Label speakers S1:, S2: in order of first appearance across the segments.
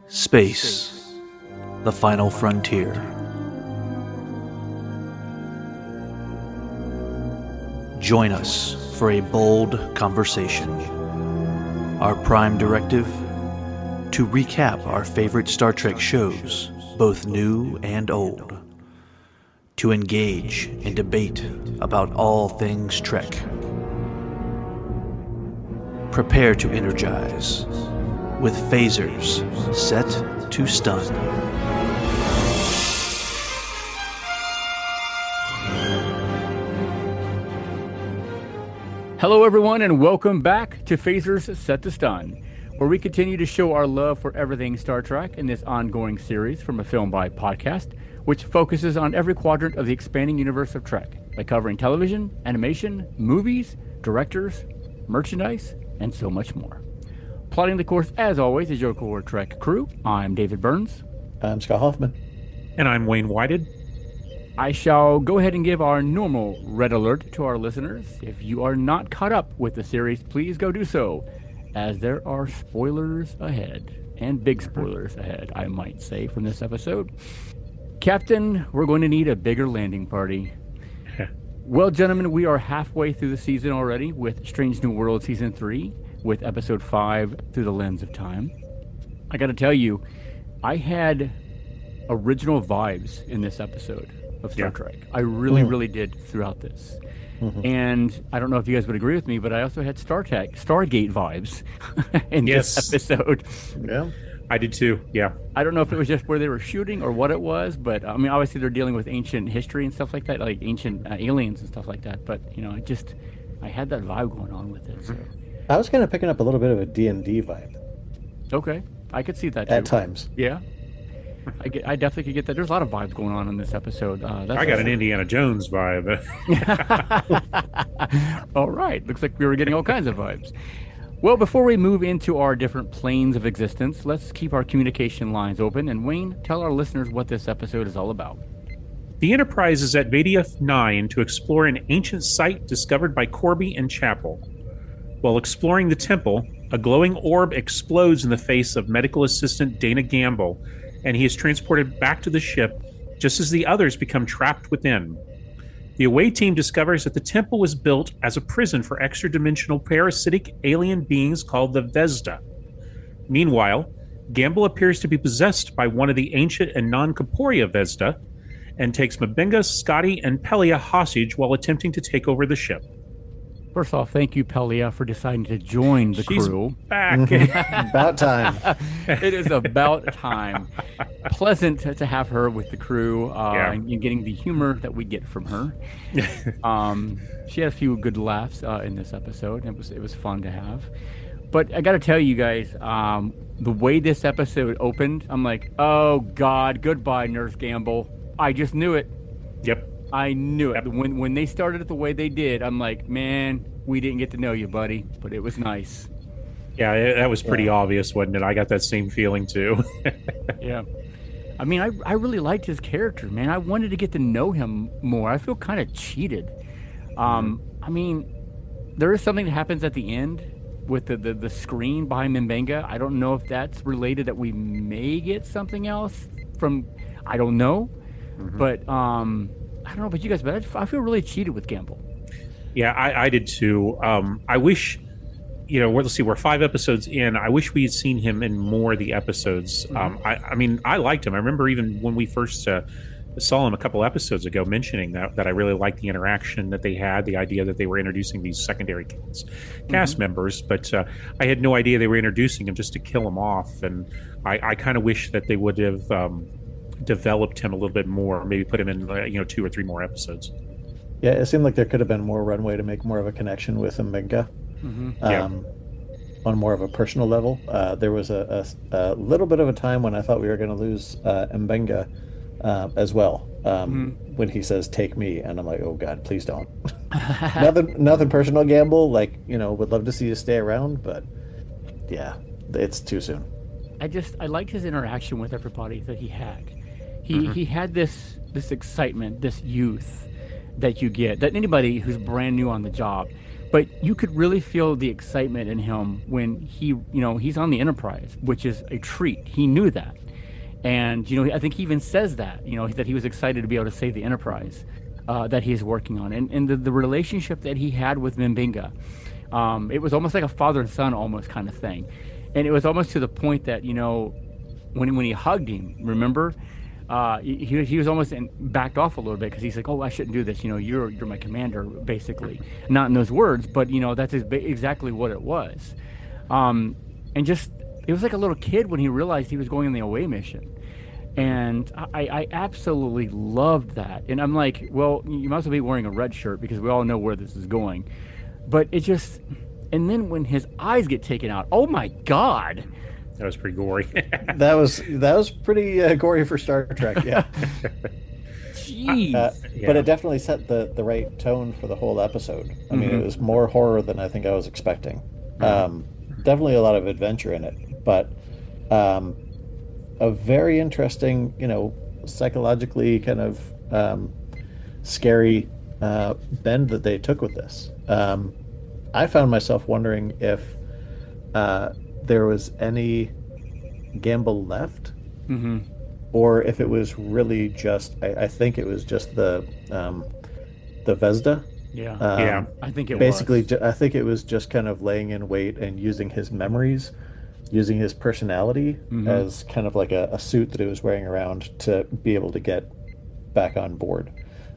S1: Space, the final frontier. Join us for a bold conversation. Our prime directive: to recap our favorite Star Trek shows, both new and old. To engage in debate about all things Trek. Prepare to energize with phasers set to stun.
S2: Hello everyone and welcome back to Phasers Set to Stun, where we continue to show our love for everything Star Trek in this ongoing series from a Film by Podcast, which focuses on every quadrant of the expanding universe of Trek by covering television, animation, movies, directors, merchandise, and so much more. Plotting the course, as always, is your core Trek crew. I'm David Burns.
S3: I'm Scott Hoffman.
S4: And I'm Wayne Whited.
S2: I shall go ahead and give our normal red alert to our listeners. If you are not caught up with the series, please go do so, as there are spoilers ahead, and big spoilers ahead, I might say, from this episode. Captain, we're going to need a bigger landing party. Well, gentlemen, we are halfway through the season already with Strange New World Season 3, with Episode 5, Through the Lens of Time. I got to tell you, I had original vibes in this episode of Star Trek. I really did throughout this. And I don't know if you guys would agree with me, but I also had Stargate vibes in this episode.
S3: Yeah.
S4: I did too, yeah.
S2: I don't know if it was just where they were shooting or what it was, but I mean, obviously they're dealing with ancient history and stuff like that, like ancient aliens and stuff like that. But, you know, I had that vibe going on with it. So.
S3: I was kind of picking up a little bit of a D&D vibe.
S2: Okay. I could see that too.
S3: At times.
S2: Yeah. I definitely could get that. There's a lot of vibes going on in this episode.
S4: I got an Indiana Jones vibe.
S2: All right. Looks like we were getting all kinds of vibes. Well, before we move into our different planes of existence, let's keep our communication lines open. And Wayne, tell our listeners what this episode is all about.
S4: The Enterprise is at Vadif 9 to explore an ancient site discovered by Corby and Chapel. While exploring the temple, a glowing orb explodes in the face of medical assistant Dana Gamble, and he is transported back to the ship just as the others become trapped within. The away team discovers that the temple was built as a prison for extra-dimensional parasitic alien beings called the Vesda. Meanwhile, Gamble appears to be possessed by one of the ancient and non-corporeal Vesda and takes M'Benga, Scotty, and Pelia hostage while attempting to take over the ship.
S2: First off, thank you, Pelia, for deciding to join the crew.
S4: Back.
S3: About time.
S2: It is about time. Pleasant to have her with the crew and getting the humor that we get from her. She had a few good laughs in this episode. It was fun to have. But I got to tell you guys, the way this episode opened, I'm like, oh, God, goodbye, Nurse Gamble. I just knew it.
S4: Yep.
S2: I knew it. When they started it the way they did, I'm like, man, we didn't get to know you, buddy, but it was nice.
S4: Yeah, that was pretty obvious, wasn't it? I got that same feeling, too.
S2: Yeah. I mean, I really liked his character, man. I wanted to get to know him more. I feel kind of cheated. I mean, there is something that happens at the end with the screen behind M'Benga. I don't know if that's related, that we may get something else from, I don't know. But, I don't know about you guys, but I feel really cheated with Gamble.
S4: Yeah, I did too. I wish, let's see, we're 5 episodes in. I wish we had seen him in more of the episodes. I mean, I liked him. I remember even when we first saw him a couple episodes ago mentioning that I really liked the interaction that they had, the idea that they were introducing these secondary cast members. But I had no idea they were introducing him just to kill him off. And I kind of wish that they would have developed him a little bit more, maybe put him in 2 or 3 more episodes.
S3: Yeah, it seemed like there could have been more runway to make more of a connection with M'Benga. On more of a personal level. There was a little bit of a time when I thought we were going to lose M'Benga as well, when he says take me, and I'm like, oh God, please don't. nothing personal, Gamble, would love to see you stay around, but yeah, it's too soon.
S2: I liked his interaction with everybody that he had. He had this excitement, this youth that you get, that anybody who's brand new on the job. But you could really feel the excitement in him when he's on the Enterprise, which is a treat. He knew that. And, I think he even says that, that he was excited to be able to save the Enterprise that he is working on. And the relationship that he had with Mbinga, it was almost like a father and son almost kind of thing. And it was almost to the point that, when he hugged him, remember? He was almost backed off a little bit because he's like, oh, I shouldn't do this. You're my commander, basically. Not in those words, but, that's exactly what it was. And just, it was like a little kid when he realized he was going on the away mission. And I absolutely loved that. And I'm like, well, you might as well be wearing a red shirt because we all know where this is going. But it just, and then when his eyes get taken out, oh my God.
S4: That was pretty gory.
S3: That was pretty gory for Star Trek, yeah.
S2: Jeez.
S3: But it definitely set the right tone for the whole episode. I mean, it was more horror than I think I was expecting. Definitely a lot of adventure in it, but a very interesting, psychologically kind of scary bend that they took with this. I found myself wondering if there was any gamble left, or if it was really just. I think it was just the Vesda.
S2: Yeah, I think it
S3: basically.
S2: was.
S3: I think it was just kind of laying in wait and using his memories, using his personality as kind of like a suit that he was wearing around to be able to get back on board.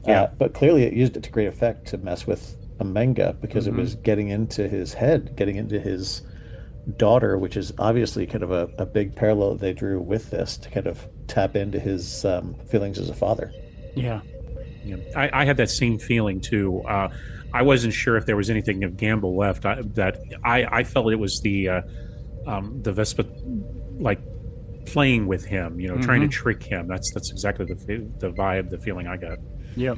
S3: But clearly, it used it to great effect to mess with Amenga because it was getting into his head, getting into his daughter, which is obviously kind of a big parallel that they drew with this to kind of tap into his feelings as a father.
S2: Yeah.
S4: I had that same feeling too. I wasn't sure if there was anything of gamble left. I felt it was the Vespa, like playing with him, trying to trick him. That's exactly the vibe, the feeling I got.
S2: Yep.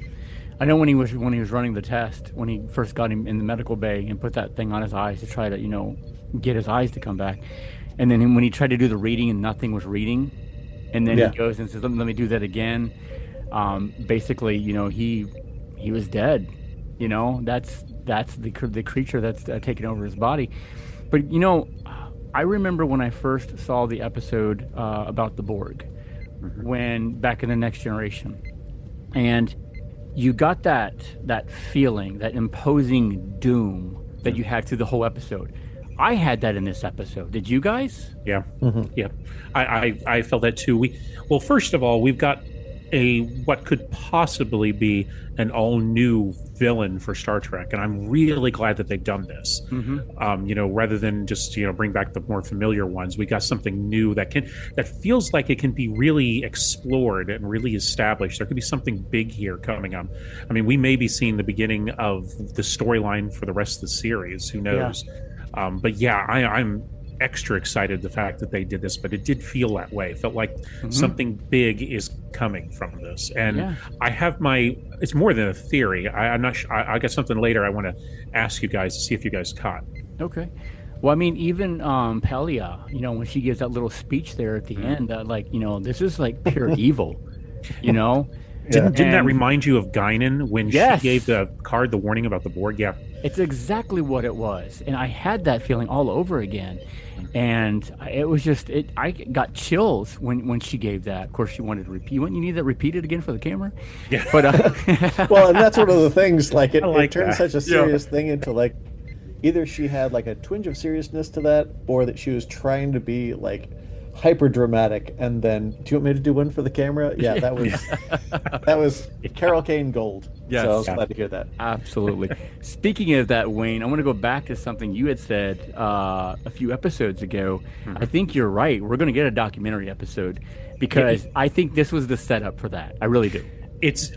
S2: I know when he was running the test, when he first got him in the medical bay and put that thing on his eyes to try to get his eyes to come back, and then when he tried to do the reading and nothing was reading, and then he goes and says, let me do that again. Basically, he was dead. That's the creature that's taken over his body. But I remember when I first saw the episode about the Borg, when back in the Next Generation, and you got that feeling, that imposing doom that you had through the whole episode. I had that in this episode. Did you guys?
S4: Yeah, yeah. I felt that too. Well, first of all, we've got what could possibly be an all-new villain for Star Trek, and I'm really glad that they've done this. Rather than just bring back the more familiar ones, we got something new that feels like it can be really explored and really established. There could be something big here coming up. I mean, we may be seeing the beginning of the storyline for the rest of the series. Who knows? Yeah. But yeah, I'm extra excited the fact that they did this, but it did feel that way. It felt like something big is coming from this, and I have it's more than a theory. I'm not sure. I got something later I want to ask you guys to see if you guys caught.
S2: Okay. Well, I mean, even Pelia, when she gives that little speech there at the end, this is like pure evil,
S4: Didn't that remind you of Guinan when she gave the warning about the Borg? Yeah.
S2: It's exactly what it was. And I had that feeling all over again. And it was just, I got chills when she gave that. Of course, she wanted to repeat. You need that repeated again for the camera?
S4: Yeah.
S2: But,
S3: well, and that's one of the things, like, it turned such a serious thing into, like, either she had, like, a twinge of seriousness to that, or that she was trying to be, like, hyper dramatic. And then, do you want me to do one for the camera? Yeah, that was Carol Kane gold.
S2: Yes.
S3: So I was glad to hear that.
S2: Absolutely. Speaking of that, Wayne, I want to go back to something you had said a few episodes ago. I think you're right. We're going to get a documentary episode because I think this was the setup for that. I really do.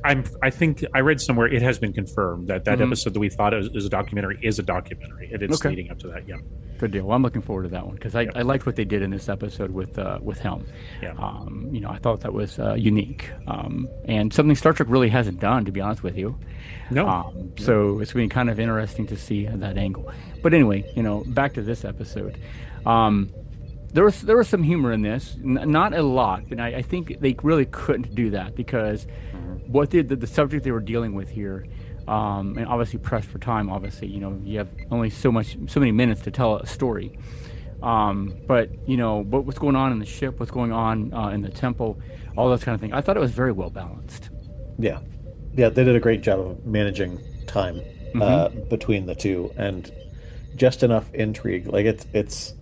S4: I think I read somewhere it has been confirmed that episode that we thought is a documentary is a documentary, and it's leading up to that. Yeah,
S2: good deal. Well, I'm looking forward to that one because I liked what they did in this episode with Helm.
S4: Yeah,
S2: I thought that was unique and something Star Trek really hasn't done, to be honest with you.
S4: No.
S2: So it's going to be kind of interesting to see that angle. But anyway, back to this episode. There was some humor in this, not a lot, but I think they really couldn't do that because what the subject they were dealing with here and obviously pressed for time. Obviously, you have only so many minutes to tell a story. But what's going on in the ship, what's going on in the temple, all those kind of things. I thought it was very well balanced.
S3: Yeah. Yeah, they did a great job of managing time
S2: Hmm.
S3: between the two and just enough intrigue. Like it's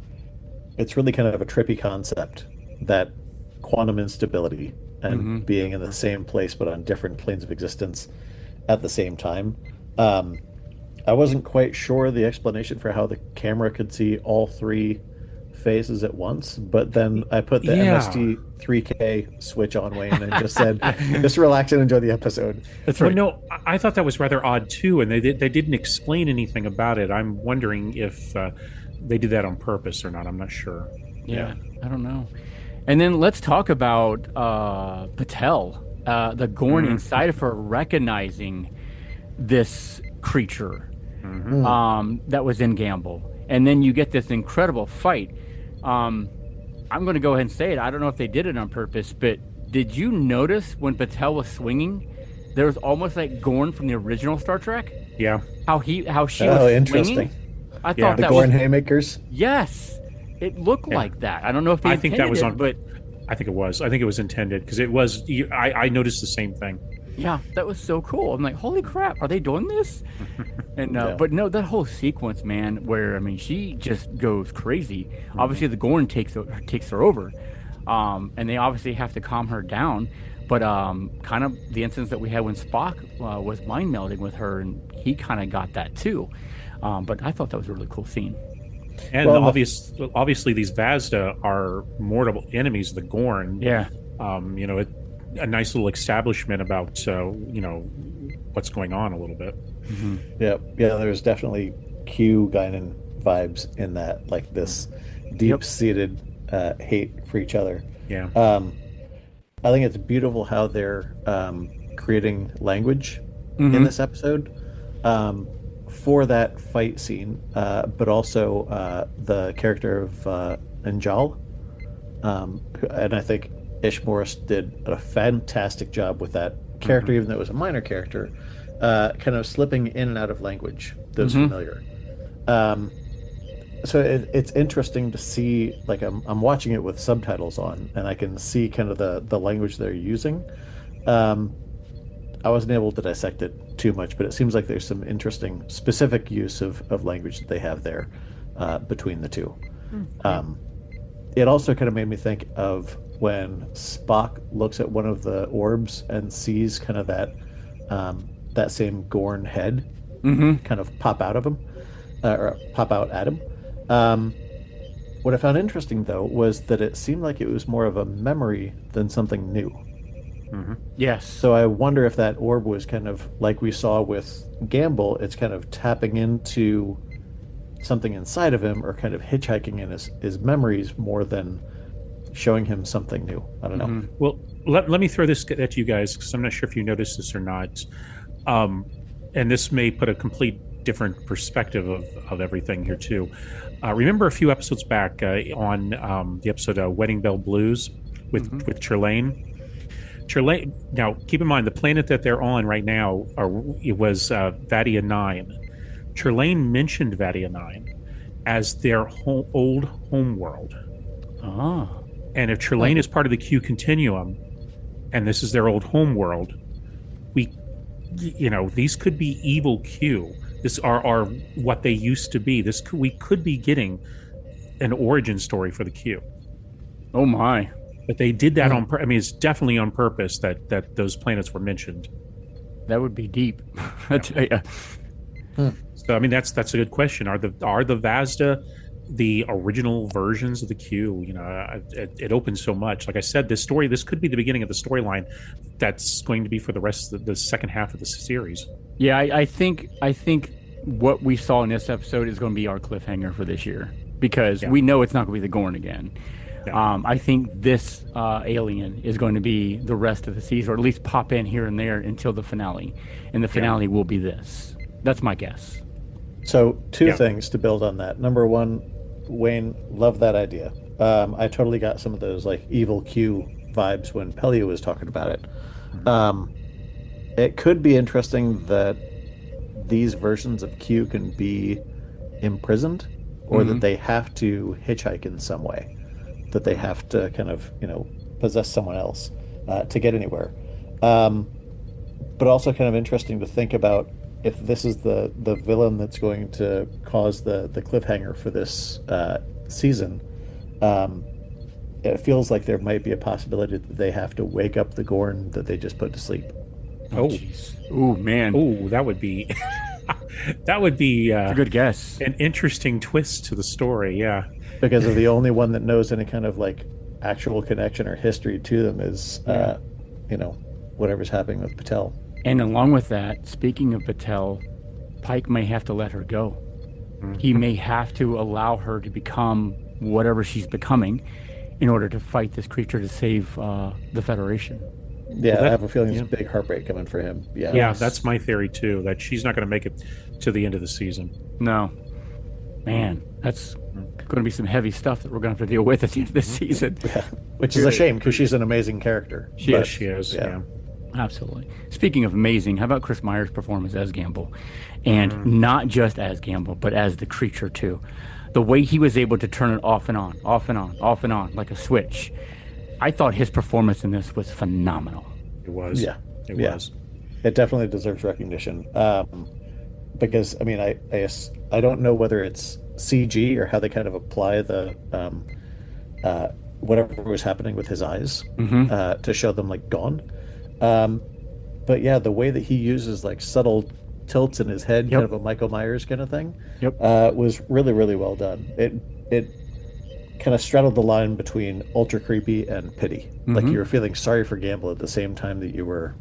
S3: really kind of a trippy concept that quantum instability and
S2: Hmm.
S3: being in the same place but on different planes of existence at the same time. Um, I wasn't quite sure the explanation for how the camera could see all three phases at once, but then I put the
S4: Yeah.
S3: MST 3K switch on Wayne and just said, just relax and enjoy the episode.
S2: That's
S4: Well,
S2: right.
S4: no, I thought that was rather odd too, and they didn't explain anything about it. I'm wondering if they did that on purpose or not. I'm not sure.
S2: Yeah, I don't know. And then let's talk about Patel, the Gorn
S4: Hmm.
S2: inside of her recognizing this creature
S4: Hmm.
S3: Hmm.
S2: that was in Gamble. And then you get this incredible fight. Um, I'm going to go ahead and say it. I don't know if they did it on purpose, but did you notice when Patel was swinging, there was almost like Gorn from the original Star Trek?
S4: Yeah,
S2: How she
S3: Oh,
S2: was
S3: interesting.
S2: swinging? I
S4: yeah,
S2: thought
S3: The
S2: that was
S3: Gorn haymakers.
S2: yes. It looked
S4: yeah.
S2: like that. I don't know if they
S4: I think that
S2: intended
S4: was
S2: it,
S4: on.
S2: but
S4: I think it was. I think it was intended because it was. I noticed the same thing.
S2: yeah, that was so cool. I'm like, holy crap, are they doing this? And
S3: Yeah.
S2: but no, that whole sequence, man, where I mean, she just goes crazy.
S4: Hmm.
S2: Obviously, the Gorn takes her over, and they obviously have to calm her down. But kind of the instance that we had when Spock was mind melding with her, and he kind of got that too. But I thought that was a really cool scene.
S4: And
S3: Well,
S4: obviously, these Vazda are mortal enemies of the Gorn.
S2: Yeah.
S4: A nice little establishment about what's going on a little bit.
S2: Hmm.
S3: yeah, yeah, there's definitely Q Guinan vibes in that, like this
S2: Yep.
S3: deep-seated hate for each other.
S4: Yeah.
S3: Um, I think it's beautiful how they're creating language in
S2: Hmm.
S3: this episode for that fight scene, but also the character of Anjal. And I think Ish Morris did a fantastic job with that character,
S2: Hmm.
S3: even though it was a minor character, kind of slipping in and out of language that was
S2: Hmm.
S3: familiar. Um, so it's interesting to see, like I'm watching it with subtitles on, and I can see kind of the language they're using. Um, I wasn't able to dissect it too much, but it seems like there's some interesting specific use of language that they have there between the two. Um, it also kind of made me think of when Spock looks at one of the orbs and sees kind of that same Gorn head
S2: Hmm.
S3: kind of pop out of him or pop out at him. Um, what I found interesting though was that it seemed like it was more of a memory than something new.
S4: Hmm.
S2: Yes.
S3: So I wonder if that orb was kind of like we saw with Gamble, it's kind of tapping into something inside of him or kind of hitchhiking in his memories more than showing him something new. I don't know.
S2: Hmm.
S4: Well, let me throw this at you guys because I'm not sure if you noticed this or not. Um, and this may put a complete different perspective of everything here too. Remember a few episodes back on the episode Wedding Bell Blues
S2: Hmm.
S4: with Chirlane. Chirlane. Now, keep in mind the planet that they're on right now. It was Vadia 9. Chirlane mentioned Vadia 9 as their old home world.
S2: Ah.
S4: And if Chirlane is part of the Q continuum, and this is their old home world, we, these could be evil Q. This are what they used to be. We could be getting an origin story for the Q.
S2: Oh my.
S4: But they did that
S3: Hmm.
S4: on. I mean, it's definitely on purpose that those planets were mentioned.
S2: That would be deep. I tell ya.
S3: Hmm.
S4: So I mean, that's a good question. Are the Vazda the original versions of the Q? It opens so much. Like I said, this could be the beginning of the storyline that's going to be for the rest of the second half of the series.
S2: Yeah, I think what we saw in this episode is going to be our cliffhanger for this year because
S4: Yeah.
S2: we know it's not going to be the Gorn again.
S4: Yeah.
S2: I think this alien is going to be the rest of the season, or at least pop in here and there until the finale, and the finale will be this. That's my guess.
S3: So two
S4: Yeah.
S3: things to build on that. Number one, Wayne, love that idea. I totally got some of those like evil Q vibes when Pelia was talking about it. It could be interesting that these versions of Q can be imprisoned, or that they have to hitchhike in some way, that they have to kind of, possess someone else to get anywhere. But also kind of interesting to think about if this is the villain that's going to cause the cliffhanger for this season. It feels like there might be a possibility that they have to wake up the Gorn that they just put to sleep.
S4: Oh,
S2: jeez. Oh, man.
S4: Oh, that would be that would be
S2: a good guess.
S4: an interesting twist to the story. Yeah,
S3: Because of the only one that knows any kind of like actual connection or history to them is, whatever's happening with Patel.
S2: And along with that, speaking of Patel, Pike may have to let her go. He may have to allow her to become whatever she's becoming in order to fight this creature to save the Federation.
S3: Yeah, I have a feeling there's a big heartbreak coming for him. Yeah,
S4: yeah, that's my theory too. That she's not going to make it to the end of the season.
S2: No, man, that's going to be some heavy stuff that we're going to have to deal with at the end of this season.
S3: Yeah. Which is a shame because she's an amazing character.
S2: She
S4: is. Yeah.
S2: Absolutely. Speaking of amazing, how about Chris Meyer's performance as Gamble? And not just as Gamble, but as the creature too. The way he was able to turn it off and on, off and on, off and on, like a switch. I thought his performance in this was phenomenal.
S4: It was.
S3: Yeah.
S4: It was.
S3: It definitely deserves recognition. Because, I mean, I don't know whether it's CG or how they kind of apply the whatever was happening with his eyes to show them like gone. But yeah, the way that he uses like subtle tilts in his head, kind of a Michael Myers kind of thing, was really, really well done. It kind of straddled the line between ultra creepy and pity. Like you were feeling sorry for Gamble at the same time that you were,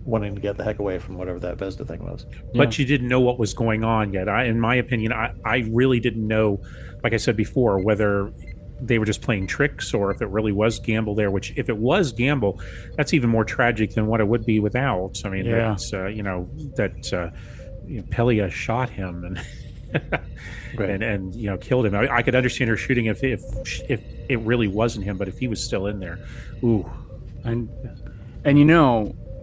S3: wanting to get the heck away from whatever that Vesda thing was.
S4: But you didn't know what was going on yet. In my opinion, I really didn't know, like I said before, whether they were just playing tricks or if it really was Gamble there, which if it was Gamble, that's even more tragic than what it would be without. I mean, that's, Pelia shot him and killed him. I could understand her shooting if it really wasn't him, but if he was still in there, ooh.
S2: And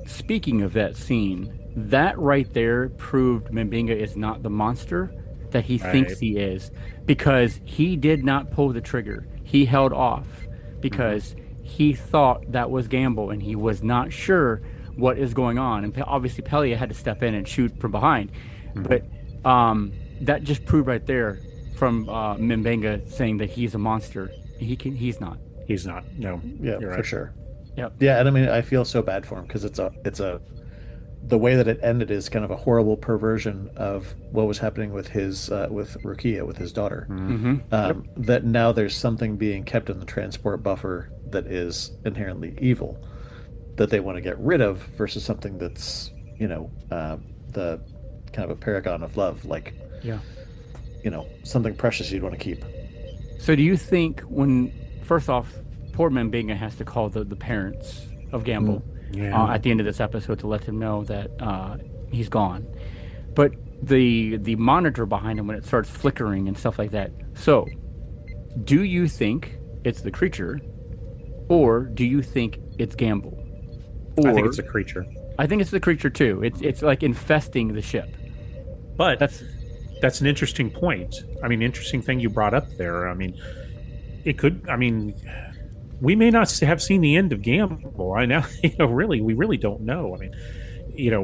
S2: speaking of that scene, that right there proved Mbinga is not the monster that he thinks he is, because he did not pull the trigger. He held off because he thought that was Gamble and he was not sure what is going on. And obviously Pelia had to step in and shoot from behind. But that just proved right there from Mbinga saying that he's a monster. He's not.
S4: He's not. No.
S3: Yeah,
S4: you're
S3: for
S4: right.
S3: sure.
S2: Yep.
S3: Yeah, and I mean, I feel so bad for him because the way that it ended is kind of a horrible perversion of what was happening with his with Rukia, with his daughter. That now there's something being kept in the transport buffer that is inherently evil that they want to get rid of versus something that's the kind of a paragon of love, like something precious you'd want to keep.
S2: So do you think first off, poor Mbinga has to call the parents of Gamble at the end of this episode to let them know that he's gone. But the monitor behind him, when it starts flickering and stuff like that. So, do you think it's the creature, or do you think it's Gamble?
S4: I think it's a creature.
S2: I think it's the creature too. It's like infesting the ship.
S4: But that's an interesting point. I mean, interesting thing you brought up there. I mean, it could. I mean, we may not have seen the end of Gamble. I know, we really don't know. I mean,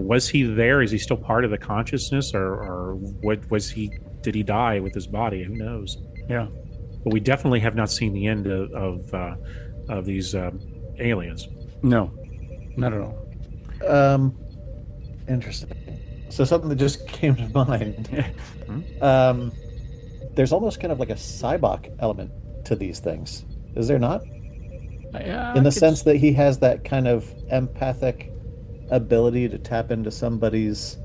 S4: was he there? Is he still part of the consciousness, or what was he? Did he die with his body? Who knows?
S2: Yeah.
S4: But we definitely have not seen the end of these aliens.
S2: No, not at all.
S3: Interesting. So something that just came to mind. There's almost kind of like a Cybok element to these things. Is there not? In the sense that he has that kind of empathic ability to tap into somebody's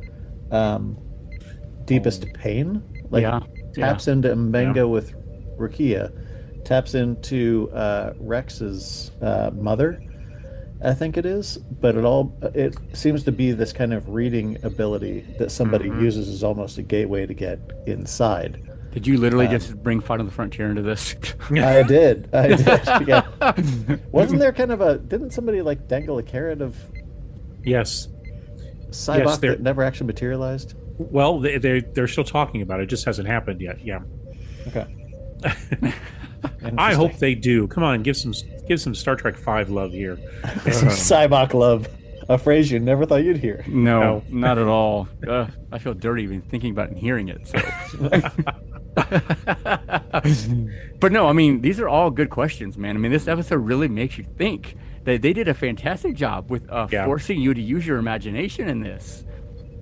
S3: deepest pain. Like taps into Mbenga with Rukia, taps into Rex's mother, I think it is. But it seems to be this kind of reading ability that somebody uses as almost a gateway to get inside.
S2: Did you literally just bring Fight on the Frontier into this?
S3: I did. Yeah. Wasn't there kind of didn't somebody like dangle a carrot of
S4: Yes.
S3: Cybok that never actually materialized?
S4: Well, they're still talking about it. It just hasn't happened yet. Yeah.
S3: Okay.
S4: I hope they do. Come on, give some Star Trek V love here.
S3: Some Cybok love, a phrase you never thought you'd hear.
S2: No, not at all. I feel dirty even thinking about it and hearing it. So. But no, I mean, these are all good questions, man. I mean, this episode really makes you think. They did a fantastic job with forcing you to use your imagination in this.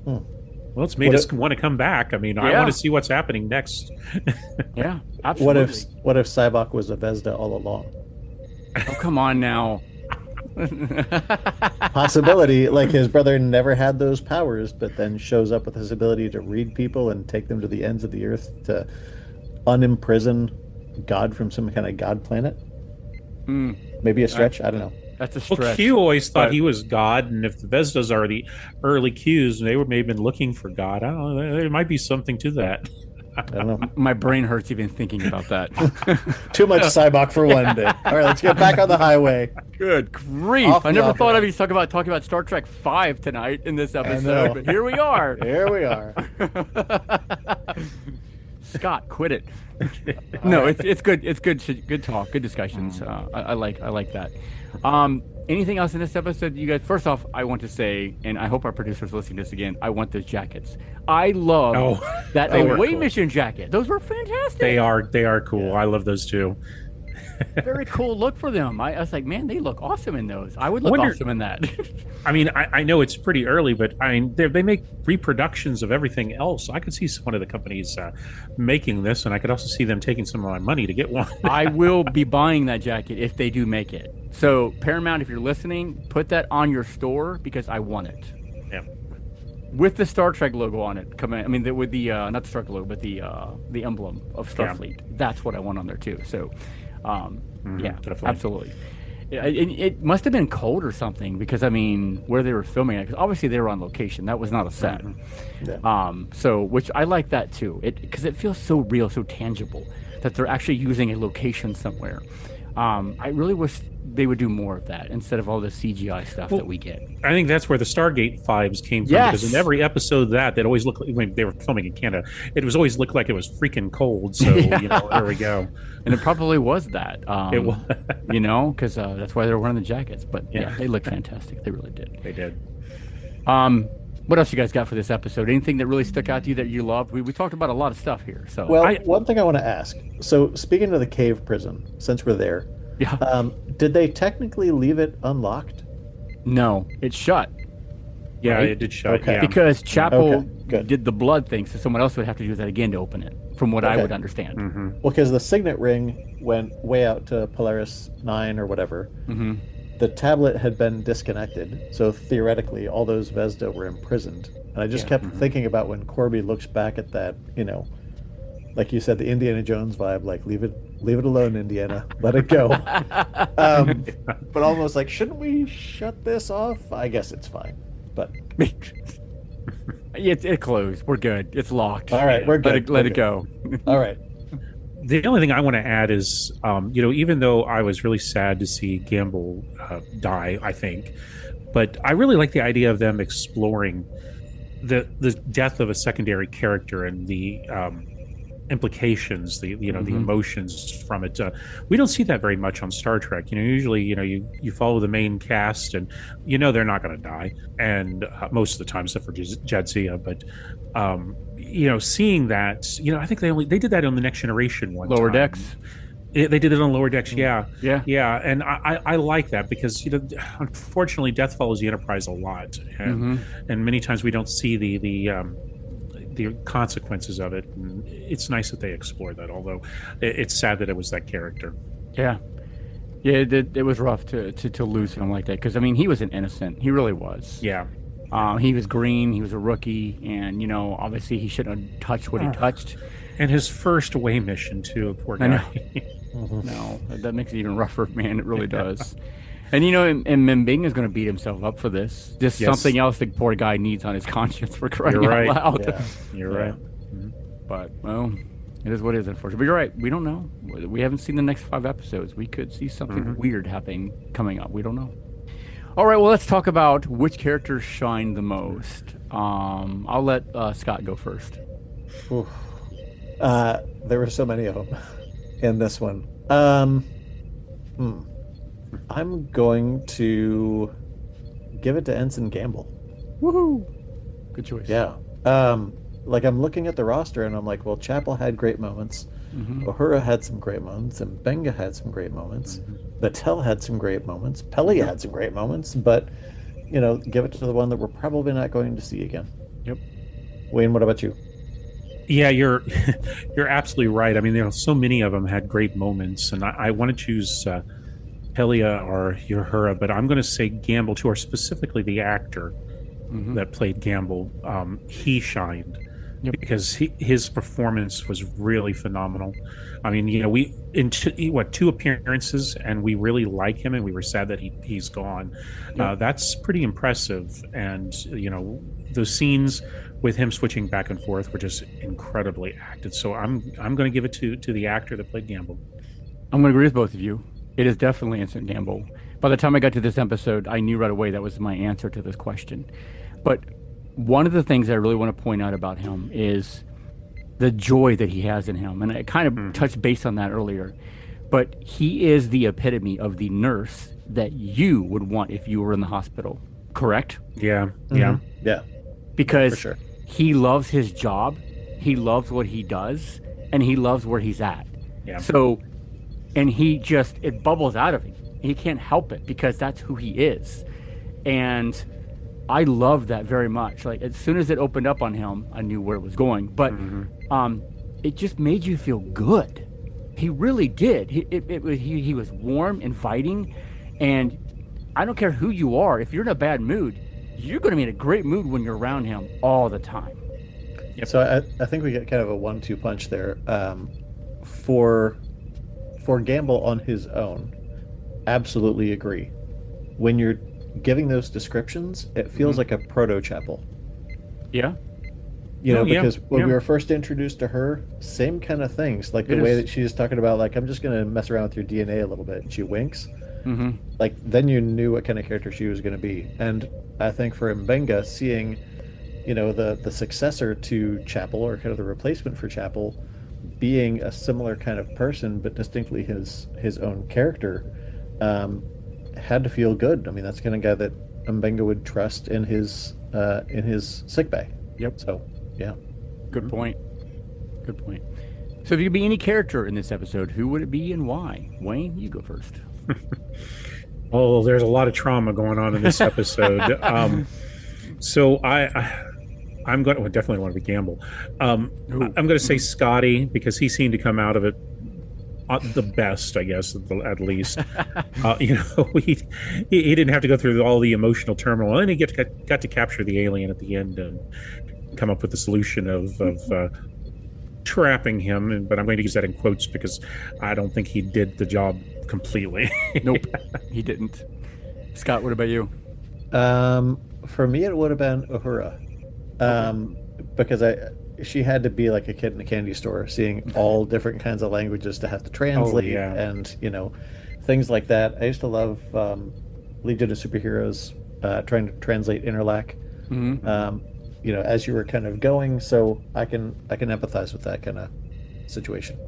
S4: Well, it's made us want to come back. I mean, I want to see what's happening next.
S2: Yeah, absolutely.
S3: What if Cybok was a Vesda all along?
S2: Oh, come on now.
S3: Possibility, like his brother never had those powers, but then shows up with his ability to read people and take them to the ends of the earth to unimprison God from some kind of God planet. Maybe a stretch. I don't know.
S2: That's a stretch.
S4: Well, Q always thought he was God, and if the Vestas are the early Qs, they were maybe been looking for God. I don't know. There might be something to that.
S3: I don't know.
S2: My brain hurts even thinking about that.
S3: Too much Cybok for one day. All right, let's get back on the highway.
S2: Good grief! I never thought I'd be talking about Star Trek V tonight in this episode, but here we are.
S3: Here we are.
S2: Scott, quit it. No, it's good. It's good talk, good discussions. I like that. Anything else in this episode, you guys? First off, I want to say, and I hope our producers listening to this again, I want those jackets. I love that away mission jacket. Those were fantastic.
S4: They are cool. Yeah. I love those too.
S2: Very cool look for them. I was like, man, they look awesome in those. I would look awesome in that.
S4: I mean, I know it's pretty early, but I mean, they make reproductions of everything else. I could see one of the companies making this, and I could also see them taking some of my money to get one.
S2: I will be buying that jacket if they do make it. So Paramount, if you're listening, put that on your store because I want it.
S4: Yeah.
S2: With the Star Trek logo on it, with the not the Star Trek logo, but the emblem of Starfleet. Yeah. That's what I want on there too. So. Yeah, definitely. Absolutely. It must have been cold or something because I mean, where they were filming it, because obviously they were on location. That was not a set. Yeah. So which I like that too. Because it feels so real, so tangible that they're actually using a location somewhere. I really wish they would do more of that instead of all the CGI stuff that we get.
S4: I think that's where the Stargate vibes came from.
S2: Yes.
S4: Because in every episode that always looked like when they were filming in Canada, it was always looked like it was freaking cold. So there we go.
S2: And it probably was that.
S4: It was.
S2: Because that's why they were wearing the jackets. But yeah, they look fantastic. They really did.
S4: They did.
S2: What else you guys got for this episode? Anything that really stuck out to you that you loved? We talked about a lot of stuff here. So
S3: one thing I want to ask. So speaking of the cave prison, since we're there, did they technically leave it unlocked?
S2: No, it's shut.
S4: Yeah,
S2: right?
S4: it did shut.
S3: Okay.
S4: Yeah.
S2: Because Chapel did the blood thing, so someone else would have to do that again to open it, from what I would understand.
S4: Mm-hmm.
S3: Well, because the signet ring went way out to Polaris 9 or whatever.
S2: Mm-hmm.
S3: The tablet had been disconnected, so theoretically all those Vesda were imprisoned. And I just kept thinking about when Corby looks back at that, like you said, the Indiana Jones vibe, like leave it alone, Indiana, let it go. But almost like, shouldn't we shut this off? I guess it's fine, but
S2: it closed. We're good. It's locked.
S3: All right, we're good.
S2: Let it go.
S3: All right.
S4: The only thing I want to add is, even though I was really sad to see Gamble die, I think, but I really like the idea of them exploring the death of a secondary character and the implications, the emotions from it. We don't see that very much on Star Trek. Usually, you follow the main cast and they're not going to die, and most of the time, except for Jadzia. But seeing that, I think they did that on the Next Generation one
S2: Lower
S4: time.
S2: Decks.
S4: They did it on Lower Decks, yeah,
S2: yeah,
S4: and I like that because unfortunately, death follows the Enterprise a lot, and many times we don't see the consequences of it. And it's nice that they explore that, although it's sad that it was that character.
S2: Yeah, it was rough to lose him like that because he was an innocent. He really was.
S4: Yeah.
S2: He was green. He was a rookie, and obviously he shouldn't have touched what he touched.
S4: And his first away mission too, poor guy.
S2: No, that makes it even rougher, man. It really does. And and Mbing is going to beat himself up for this. Just something else the poor guy needs on his conscience for crying out loud.
S3: Yeah.
S4: You're right. Mm-hmm.
S2: But it is what it is, unfortunately. But you're right. We don't know. We haven't seen the next 5 episodes. We could see something weird happening coming up. We don't know. All right. Well, let's talk about which characters shine the most. I'll let Scott go first.
S3: Oof. There were so many of them in this one. Hmm. I'm going to give it to Ensign Gamble.
S2: Woohoo! Good choice.
S3: Yeah. Like I'm looking at the roster and I'm like, well, Chapel had great moments.
S2: Mm-hmm.
S3: Uhura had some great moments, and Benga had some great moments.
S2: Mm-hmm.
S3: Battelle had some great moments. Peli
S2: Yep.
S3: had some great moments, but give it to the one that we're probably not going to see again.
S2: Yep.
S3: Wayne, what about you?
S4: Yeah, you're you're absolutely right. I mean, there are so many of them had great moments, and I want to choose Pelia or Uhura, but I'm going to say Gamble too, or specifically the actor
S2: Mm-hmm.
S4: that played Gamble. He shined
S2: Yep.
S4: because his performance was really phenomenal. I mean, we in two appearances, and we really like him, and we were sad that he's gone.
S2: Yep.
S4: That's pretty impressive, and those scenes with him switching back and forth were just incredibly acted. So I'm going to give it to the actor that played Gamble.
S2: I'm going to agree with both of you. It is definitely Instant Gamble. By the time I got to this episode, I knew right away that was my answer to this question. But one of the things I really want to point out about him is the joy that he has in him. And I kind of touched base on that earlier. But he is the epitome of the nurse that you would want if you were in the hospital, correct?
S4: Yeah, yeah.
S3: Yeah,
S2: Because
S3: for sure.
S2: he loves his job, he loves what he does, and he loves where he's at.
S4: Yeah.
S2: So, and it bubbles out of him. He can't help it because that's who he is. And I love that very much. Like, as soon as it opened up on him, I knew where it was going. But it just made you feel good. He really did. He was warm, inviting, and I don't care who you are. If you're in a bad mood, you're going to be in a great mood when you're around him all the time.
S3: So I think we get kind of a 1-2 punch there. For Gamble on his own, absolutely agree. When you're giving those descriptions, it feels like a proto Chapel.
S2: Yeah.
S3: Because when we were first introduced to her, same kind of things. Like the way that she's talking about, like, I'm just going to mess around with your DNA a little bit, and she winks.
S2: Mm-hmm.
S3: Like, then you knew what kind of character she was going to be. And I think for Mbenga, seeing, the successor to Chapel, or kind of the replacement for Chapel, being a similar kind of person, but distinctly his own character, had to feel good. I mean, that's the kind of guy that Mbenga would trust in his sick bay.
S2: Yep.
S3: So, yeah.
S2: Good point. Good point. So if you could be any character in this episode, who would it be and why? Wayne, you go first.
S4: Well, there's a lot of trauma going on in this episode. So I'm going to definitely want to be Gamble. I'm going to say Scotty because he seemed to come out of it the best, I guess, at least. He didn't have to go through all the emotional turmoil, and he got to capture the alien at the end and come up with the solution of trapping him. But I'm going to use that in quotes because I don't think he did the job completely.
S2: Nope, he didn't. Scott, what about you?
S3: For me, it would have been Uhura, because she had to be like a kid in a candy store, seeing all different kinds of languages to have to translate, and things like that. I used to love Legion of Superheroes, trying to translate Interlac.
S2: Mm-hmm.
S3: As you were kind of going, so I can empathize with that kind of situation.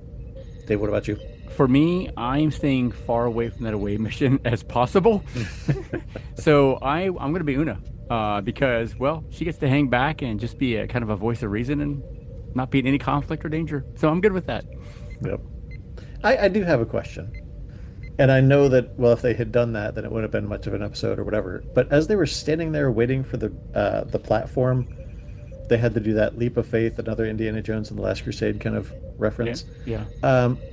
S3: Dave, what about you?
S2: For me, I'm staying far away from that away mission as possible. So I'm going to be Una, because, well, she gets to hang back and just be a kind of a voice of reason and not be in any conflict or danger. So I'm good with that.
S3: Yep. I do have a question. And I know that, well, if they had done that, then it wouldn't have been much of an episode or whatever. But as they were standing there waiting for the platform, they had to do that leap of faith, another Indiana Jones and the Last Crusade kind of reference.
S2: Yeah.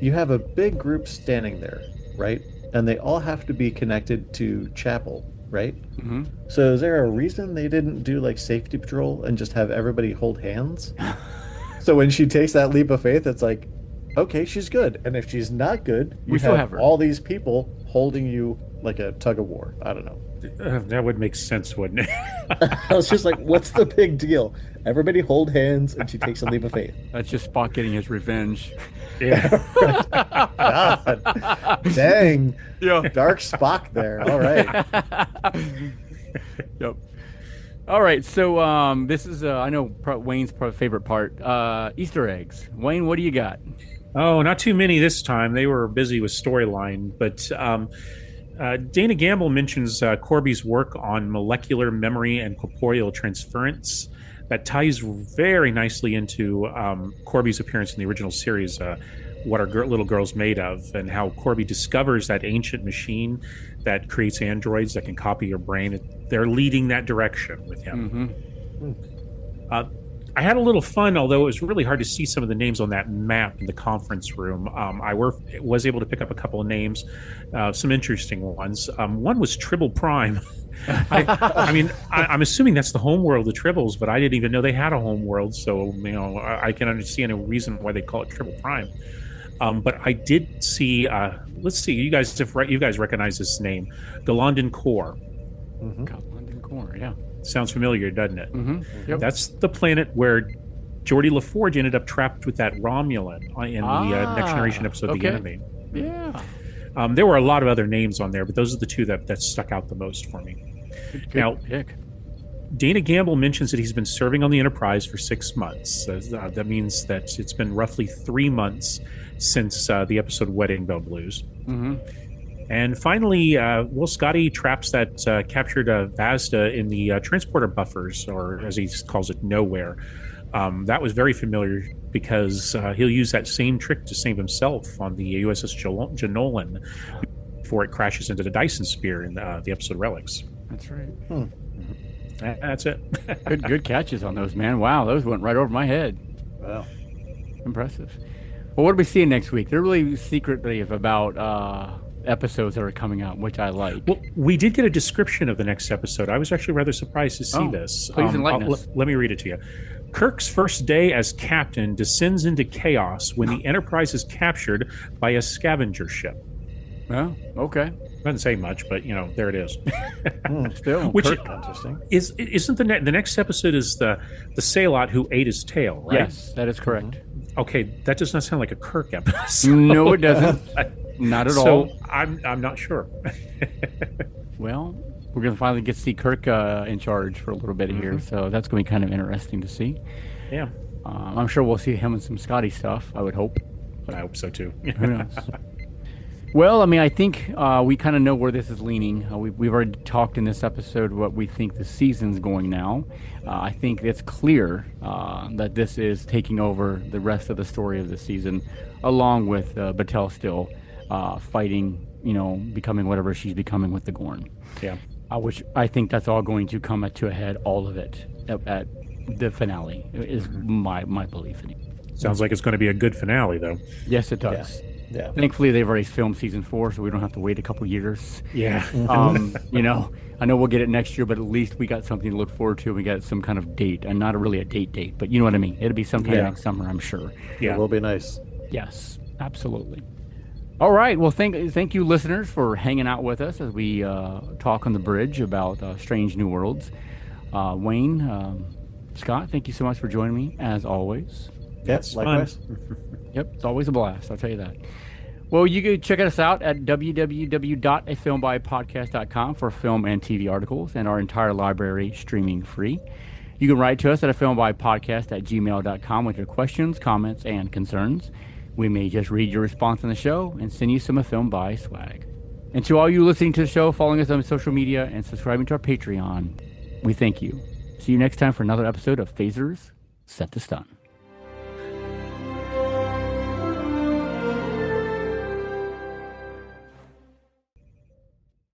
S3: You have a big group standing there, right? And they all have to be connected to Chapel, right?
S2: Mm-hmm.
S3: So is there a reason they didn't do like safety patrol and just have everybody hold hands? So when she takes that leap of faith, it's like, okay, she's good. And if she's not good, you
S2: still have her.
S3: all these people holding you like a tug of war. I don't know.
S4: That would make sense, wouldn't it?
S3: I was just like, what's the big deal? Everybody hold hands, and she takes a leap of faith.
S2: That's just Spock getting his revenge.
S4: Yeah.
S3: God. Dang.
S2: Yeah.
S3: Dark Spock there. All right.
S2: Yep. All right, so this is I know Wayne's favorite part, Easter eggs. Wayne, what do you got?
S4: Oh, not too many this time. They were busy with storyline, but Dana Gamble mentions Corby's work on molecular memory and corporeal transference. That ties very nicely into Corby's appearance in the original series, What Are Little Girls Made Of, and how Corby discovers that ancient machine that creates androids that can copy your brain. They're leading that direction with him. Uh, I had a little fun, although it was really hard to see some of the names on that map in the conference room. Was able to pick up a couple of names, some interesting ones. One was Tribble Prime. I'm assuming that's the home world of the Tribbles, but I didn't even know they had a home world. So I can understand a reason why they call it Tribble Prime. But I did see. Let's see. You guys recognize this name, Galandon Core.
S2: London Core, yeah.
S4: Sounds familiar, doesn't it?
S2: Yep.
S4: That's the planet where Geordie LaForge ended up trapped with that Romulan in the Next Generation episode,
S2: okay.
S4: The Enemy.
S2: Yeah.
S4: There were a lot of other names on there, but those are the two that stuck out the most for me.
S2: Good
S4: Now,
S2: pick.
S4: Dana Gamble mentions that he's been serving on the Enterprise for 6 months. That means that it's been roughly 3 months since the episode Wedding Bell Blues. And finally, Scotty traps that captured Vazda in the transporter buffers, or as he calls it, nowhere. That was very familiar because he'll use that same trick to save himself on the USS Janolan before it crashes into the Dyson Sphere in the episode Relics.
S2: That's right.
S4: That's it.
S2: Good catches on those, man. Wow, those went right over my head.
S3: Wow.
S2: Impressive. Well, what are we seeing next week? They're really secretive about episodes that are coming out, which I like.
S4: Well, we did get a description of the next episode. I was actually rather surprised to see this.
S2: Please enlighten us.
S4: Let me read it to you. Kirk's first day as captain descends into chaos when the Enterprise is captured by a scavenger ship.
S2: Oh, okay.
S4: Doesn't say much, but there it is.
S2: Still,
S4: Which
S3: Interesting.
S4: isn't the next episode is the Sailot who ate his tail, right?
S2: Yes, that is correct.
S4: Okay, that does not sound like a Kirk episode.
S2: No, it doesn't. Not at all.
S4: So I'm not sure.
S2: Well, we're going to finally get to see Kirk in charge for a little bit here, so that's going to be kind of interesting to see.
S4: Yeah,
S2: I'm sure we'll see him in some Scotty stuff, I would hope.
S4: I hope so too.
S2: Who knows? Well, I mean, I think we kind of know where this is leaning. We've already talked in this episode what we think the season's going now. I think it's clear that this is taking over the rest of the story of the season, along with Battelle still fighting, becoming whatever she's becoming with the Gorn.
S4: Yeah.
S2: Which I think that's all going to come to a head, all of it, at the finale, is my belief in it.
S4: Sounds like it's going to be a good finale, though.
S2: Yes, it does.
S3: Yeah.
S2: Thankfully, they've already filmed season 4, so we don't have to wait a couple years.
S4: Yeah.
S2: I know we'll get it next year, but at least we got something to look forward to. We got some kind of date, and not really a date, but you know what I mean. It'll be sometime next summer, I'm sure.
S4: Yeah.
S3: It will be nice.
S2: Yes, absolutely. All right. Well, thank you, listeners, for hanging out with us as we talk on the bridge about Strange New Worlds. Wayne, Scott, thank you so much for joining me, as always.
S3: Yes, likewise.
S2: Yep, it's always a blast, I'll tell you that. Well, you can check us out at www.afilmbypodcast.com for film and TV articles and our entire library streaming free. You can write to us at afilmbypodcast@gmail.com with your questions, comments, and concerns. We may just read your response on the show and send you some A Film By swag. And to all you listening to the show, following us on social media, and subscribing to our Patreon, we thank you. See you next time for another episode of Phasers Set to Stun.